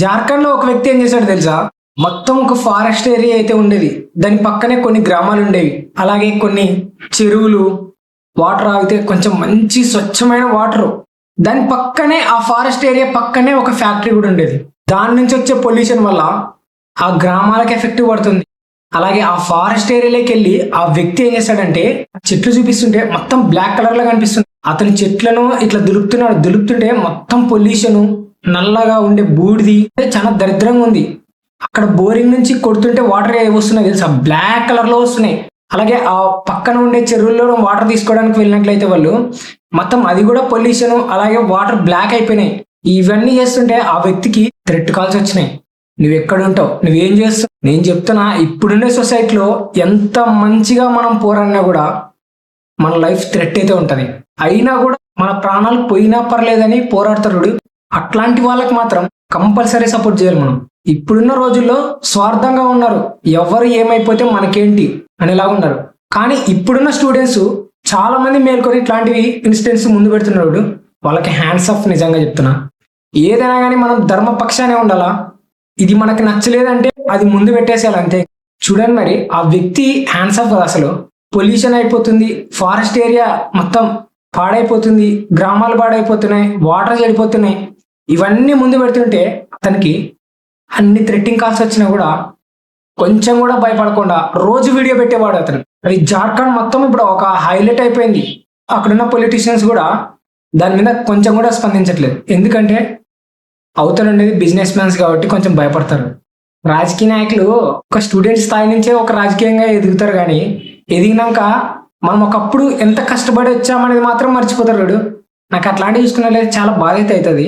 జార్ఖండ్ లో ఒక వ్యక్తి ఏం చేశాడు తెలుసా? మొత్తం ఒక ఫారెస్ట్ ఏరియా అయితే ఉండేది. దాని పక్కనే కొన్ని గ్రామాలు ఉండేవి. అలాగే కొన్ని చెరువులు, వాటర్ ఆగితే కొంచెం మంచి స్వచ్ఛమైన వాటర్. దాని పక్కనే ఆ ఫారెస్ట్ ఏరియా పక్కనే ఒక ఫ్యాక్టరీ కూడా ఉండేది. దాని నుంచి వచ్చే పొల్యూషన్ వల్ల ఆ గ్రామాలకు ఎఫెక్ట్ పడుతుంది. అలాగే ఆ ఫారెస్ట్ ఏరియాలోకి వెళ్ళి ఆ వ్యక్తి ఏం చేశాడంటే, చెట్లు చూపిస్తుంటే మొత్తం బ్లాక్ కలర్ లా కనిపిస్తుంది. అతని చెట్లను ఇట్లా దులుపుతున్నాడు. దులుపుతుంటే మొత్తం పొల్యూషన్, నల్లగా ఉండే బూడిది చాలా దరిద్రంగా ఉంది. అక్కడ బోరింగ్ నుంచి కొడుతుంటే వాటర్ వస్తున్నాయి తెలుసా, బ్లాక్ కలర్ లో వస్తున్నాయి. అలాగే ఆ పక్కన ఉండే చెరువుల్లో వాటర్ తీసుకోవడానికి వెళ్ళినట్లయితే వాళ్ళు మొత్తం అది కూడా పొల్యూషన్, అలాగే వాటర్ బ్లాక్ అయిపోయినాయి. ఇవన్నీ చేస్తుంటే ఆ వ్యక్తికి థ్రెట్ కాల్స్ వచ్చినాయి. నువ్వు ఎక్కడ ఉంటావు, నువ్వేం చేస్తావు? నేను చెప్తున్నా, ఇప్పుడుండే సొసైటీలో ఎంత మంచిగా మనం పోరాడినా కూడా మన లైఫ్ థ్రెట్ అయితే ఉంటది. అయినా కూడా మన ప్రాణాలు పోయినా పర్లేదని పోరాడతారు. అట్లాంటి వాళ్ళకి మాత్రం కంపల్సరీ సపోర్ట్ చేయాలి మనం. ఇప్పుడున్న రోజుల్లో స్వార్థంగా ఉన్నారు. ఎవరు ఏమైపోతే మనకేంటి అనేలాగా ఉన్నారు. కానీ ఇప్పుడున్న స్టూడెంట్స్ చాలా మంది మేల్కొని ఇట్లాంటివి ఇన్సిడెంట్స్ ముందు పెడుతున్నాడు. వాళ్ళకి హ్యాండ్స్ ఆఫ్. నిజంగా చెప్తున్నా, ఏదైనా కానీ మనం ధర్మ పక్షానే ఉండాలా. ఇది మనకి నచ్చలేదంటే అది ముందు పెట్టేసేయాలి అంతే. చూడండి మరి, ఆ వ్యక్తి హ్యాండ్స్ ఆఫ్ కదా. అసలు పొల్యూషన్ అయిపోతుంది, ఫారెస్ట్ ఏరియా మొత్తం పాడైపోతుంది, గ్రామాలు పాడైపోతున్నాయి, వాటర్ చెడిపోతున్నాయి. ఇవన్నీ ముందు పెడుతుంటే అతనికి అన్ని థ్రెట్టింగ్ కాల్స్ వచ్చినా కూడా కొంచెం కూడా భయపడకుండా రోజు వీడియో పెట్టేవాడు అతను. అది జార్ఖండ్ మొత్తం ఇప్పుడు ఒక హైలైట్ అయిపోయింది. అక్కడున్న పొలిటీషియన్స్ కూడా దాని మీద కొంచెం కూడా స్పందించట్లేదు. ఎందుకంటే అవతల ఉండేది బిజినెస్ మ్యాన్స్ కాబట్టి కొంచెం భయపడతారు. రాజకీయ నాయకులు ఒక స్టూడెంట్ స్థాయి నుంచే ఒక రాజకీయంగా ఎదుగుతారు, కానీ ఎదిగినాక మనం ఒకప్పుడు ఎంత కష్టపడి వచ్చామనేది మాత్రం మర్చిపోతారు. నాకు అట్లాంటివి చూసుకున్నట్లయితే చాలా బాధ అయితే అవుతుంది.